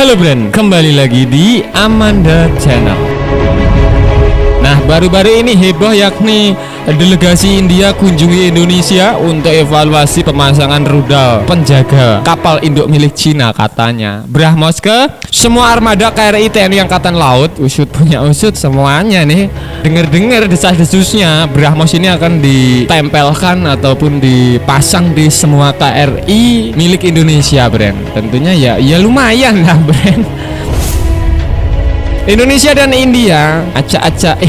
Halo Brand, kembali lagi di Amanda Channel. Nah, baru-baru ini heboh yakni delegasi India kunjungi Indonesia untuk evaluasi pemasangan rudal penjaga kapal induk milik Cina katanya. Brahmos ke semua armada KRI TNI Angkatan Laut, usut punya usut semuanya nih. Dengar-dengar desas-desusnya Brahmos ini akan ditempelkan ataupun dipasang di semua KRI milik Indonesia, Brand. Tentunya ya lumayan lah, Brand. Indonesia dan India acak-acak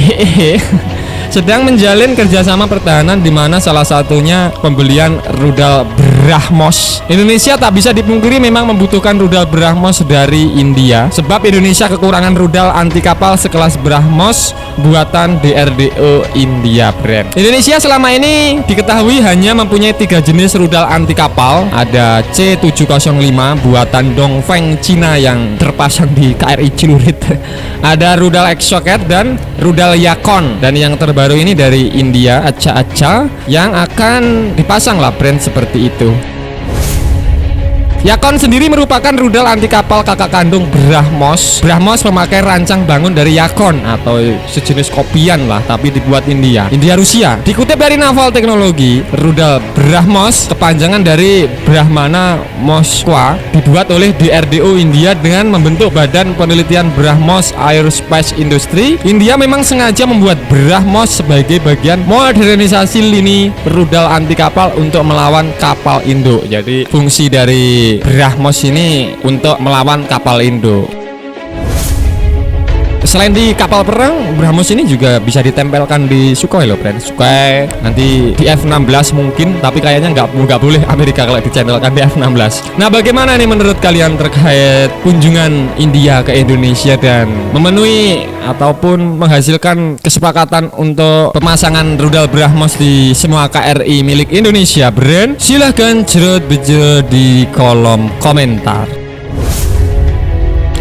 sedang menjalin kerjasama pertahanan di mana salah satunya pembelian rudal Brahmos. Indonesia tak bisa dipungkiri memang membutuhkan rudal Brahmos dari India sebab Indonesia kekurangan rudal anti kapal sekelas Brahmos buatan DRDO India, Brand. Indonesia selama ini diketahui hanya mempunyai 3 jenis rudal anti kapal. Ada C705 buatan Dongfeng Cina yang terpasang di KRI Cilurit. Ada rudal Exocet dan rudal Yakon, dan yang terbaru ini dari India, Aca-Aca, yang akan dipasang lah, Brand, seperti itu. Yakon sendiri merupakan rudal anti kapal kakak kandung Brahmos. Brahmos memakai rancang bangun dari Yakon atau sejenis kopian lah, tapi dibuat India Rusia. Dikutip dari Naval Teknologi, rudal Brahmos kepanjangan dari Brahmana Moskwa dibuat oleh DRDO India dengan membentuk Badan Penelitian Brahmos Aerospace Industry. India memang sengaja membuat Brahmos sebagai bagian modernisasi lini rudal anti kapal untuk melawan kapal induk. Jadi fungsi dari Brahmos ini untuk melawan kapal induk. Selain di kapal perang, Brahmos ini juga bisa ditempelkan di Sukhoi loh, Brand. Sukhoi, nanti di F-16 mungkin, tapi kayaknya nggak boleh Amerika kalau ditempelkan di F-16. Nah, bagaimana nih menurut kalian terkait kunjungan India ke Indonesia dan memenuhi ataupun menghasilkan kesepakatan untuk pemasangan rudal Brahmos di semua KRI milik Indonesia, Brand? Silahkan cerut-bejot di kolom komentar.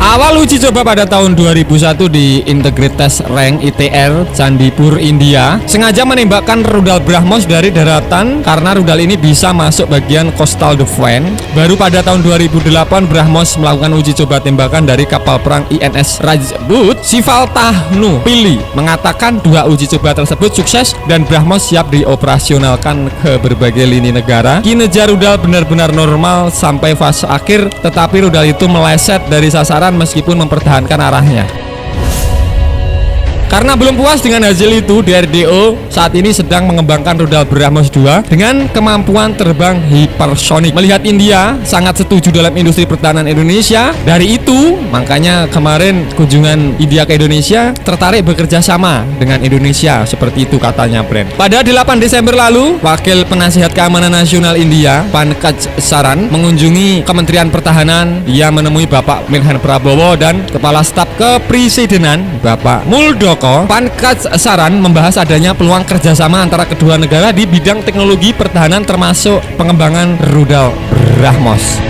Awal uji coba pada tahun 2001 di Integritas Rank ITR Candipur, India, sengaja menembakkan rudal Brahmos dari daratan karena rudal ini bisa masuk bagian coastal defense. Baru pada tahun 2008 Brahmos melakukan uji coba tembakan dari kapal perang INS Rajput. Sivaltahnu Pili mengatakan 2 uji coba tersebut sukses dan Brahmos siap dioperasionalkan ke berbagai lini negara. Kinerja rudal benar-benar normal sampai fase akhir, tetapi rudal itu meleset dari sasaran meskipun mempertahankan arahnya. Karena belum puas dengan hasil itu, DRDO saat ini sedang mengembangkan rudal Brahmos 2 dengan kemampuan terbang hipersonik. Melihat India sangat setuju dalam industri pertahanan Indonesia, dari itu makanya kemarin kunjungan India ke Indonesia tertarik bekerja sama dengan Indonesia, seperti itu katanya, Brand. Pada 8 Desember lalu, Wakil Penasihat Keamanan Nasional India, Pankaj Saran, mengunjungi Kementerian Pertahanan. Ia menemui Bapak Menhan Prabowo dan Kepala Staf Kepresidenan Bapak Muldoko. Pankaj Saran membahas adanya peluang kerjasama antara kedua negara di bidang teknologi pertahanan termasuk pengembangan rudal Brahmos.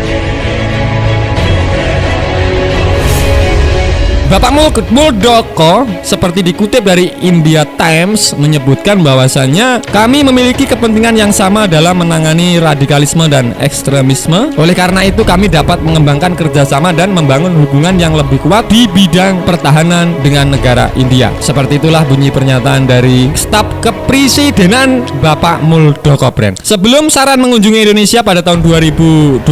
Bapak Muldoko seperti dikutip dari India Times menyebutkan bahwasannya kami memiliki kepentingan yang sama dalam menangani radikalisme dan ekstremisme. Oleh karena itu kami dapat mengembangkan kerjasama dan membangun hubungan yang lebih kuat di bidang pertahanan dengan negara India. Seperti itulah bunyi pernyataan dari Staf Kepresidenan Bapak Muldoko, Brand. Sebelum Saran mengunjungi Indonesia pada tahun 2018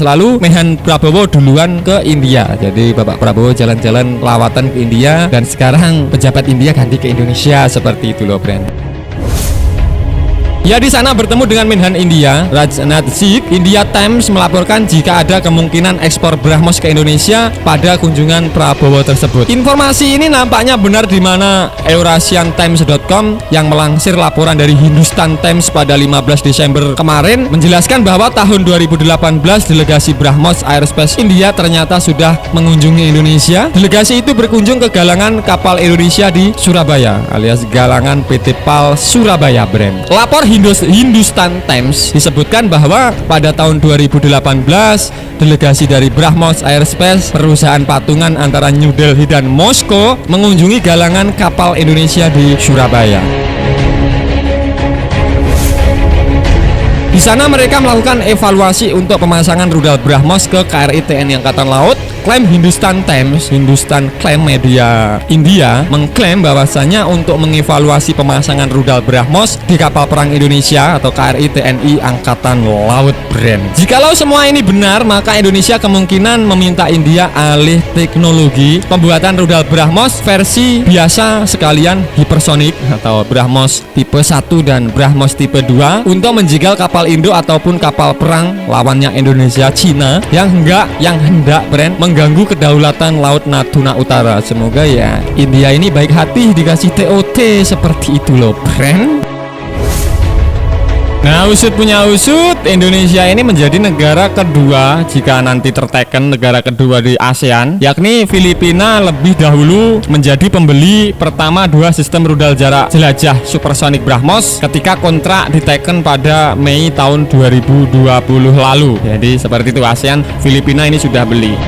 lalu, Menhan Prabowo duluan ke India. Jadi Bapak Prabowo jalan-jalan lawatan ke India dan sekarang pejabat India ganti ke Indonesia, seperti itu loh, Brand. Ya, di sana bertemu dengan Menhan India, Rajnath Singh. India Times melaporkan jika ada kemungkinan ekspor Brahmos ke Indonesia pada kunjungan Prabowo tersebut. Informasi ini nampaknya benar di mana Eurasiantimes.com yang melansir laporan dari Hindustan Times pada 15 Desember kemarin menjelaskan bahwa tahun 2018 delegasi Brahmos Aerospace India ternyata sudah mengunjungi Indonesia. Delegasi itu berkunjung ke galangan kapal Indonesia di Surabaya alias galangan PT PAL Surabaya, Brand. Lapor Hindustan Times disebutkan bahwa pada tahun 2018 delegasi dari Brahmos Aerospace, perusahaan patungan antara New Delhi dan Moskow, mengunjungi galangan kapal Indonesia di Surabaya. Di sana mereka melakukan evaluasi untuk pemasangan rudal BrahMos ke KRI TNI Angkatan Laut. Klaim Hindustan Times, Hindustan klaim media India, mengklaim bahwasanya untuk mengevaluasi pemasangan rudal BrahMos di kapal perang Indonesia atau KRI TNI Angkatan Laut, Bren. Jikalau semua ini benar, maka Indonesia kemungkinan meminta India alih teknologi pembuatan rudal BrahMos versi biasa sekalian hipersonik atau BrahMos tipe 1 dan BrahMos tipe 2 untuk menjegal kapal Indo ataupun kapal perang lawannya Indonesia, Cina yang hendak Bren mengganggu kedaulatan Laut Natuna Utara. Semoga ya India ini baik hati dikasih TOT seperti itu loh, Bren. Nah, usut punya usut, Indonesia ini menjadi negara kedua jika nanti terteken negara kedua di ASEAN, yakni Filipina lebih dahulu menjadi pembeli pertama 2 sistem rudal jarak jelajah supersonik BrahMos ketika kontrak diteken pada Mei tahun 2020 lalu. Jadi seperti itu, ASEAN, Filipina ini sudah beli.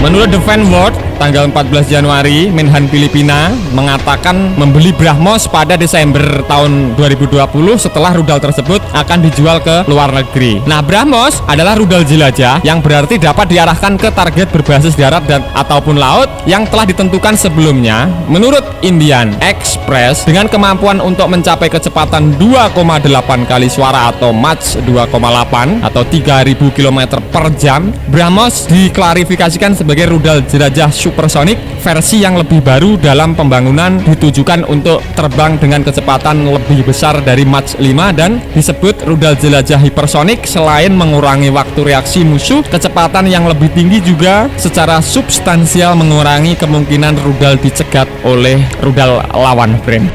Menurut Defense World, tanggal 14 Januari, Menhan Filipina mengatakan membeli BrahMos pada Desember tahun 2020 setelah rudal tersebut akan dijual ke luar negeri. Nah, BrahMos adalah rudal jelajah yang berarti dapat diarahkan ke target berbasis darat dan ataupun laut yang telah ditentukan sebelumnya. Menurut Indian Express, dengan kemampuan untuk mencapai kecepatan 2,8 kali suara atau Mach 2,8 atau 3000 km per jam, BrahMos diklarifikasikan sebagai rudal jelajah supersonik versi yang lebih baru dalam pembangunan, ditujukan untuk terbang dengan kecepatan lebih besar dari Mach 5 dan disebut rudal jelajah hipersonik. Selain mengurangi waktu reaksi musuh, kecepatan yang lebih tinggi juga secara substansial mengurangi kemungkinan rudal dicegat oleh rudal lawan, Bren.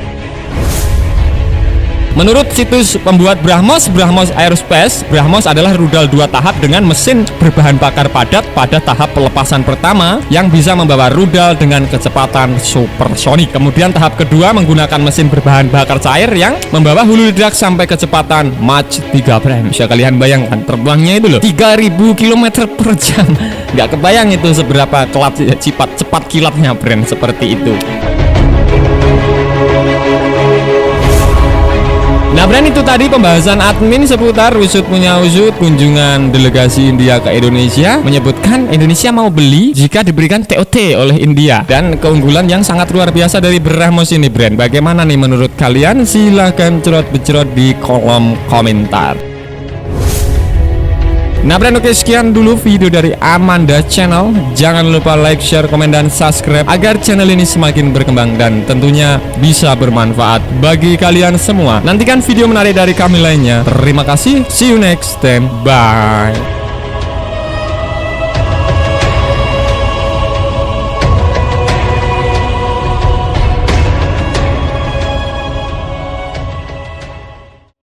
Menurut situs pembuat BrahMos, BrahMos Aerospace, BrahMos adalah rudal 2 tahap dengan mesin berbahan bakar padat pada tahap pelepasan pertama yang bisa membawa rudal dengan kecepatan supersonik. Kemudian tahap kedua menggunakan mesin berbahan bakar cair yang membawa hulu ledak sampai kecepatan Mach 3, Bren. Bisa kalian bayangkan terbangnya itu loh, 3000 km per jam. Nggak kebayang itu seberapa cepat kilatnya, Bren, seperti itu. Nah, Bren, itu tadi pembahasan admin seputar usut punya usut kunjungan delegasi India ke Indonesia, menyebutkan Indonesia mau beli jika diberikan TOT oleh India, dan keunggulan yang sangat luar biasa dari BrahMos ini, Bren. Bagaimana nih menurut kalian? Silahkan cerot-becerot di kolom komentar. Nah, Bren, oke, sekian dulu video dari Amanda Channel. Jangan lupa like, share, komen, dan subscribe agar channel ini semakin berkembang dan tentunya bisa bermanfaat bagi kalian semua. Nantikan video menarik dari kami lainnya. Terima kasih, see you next time, bye.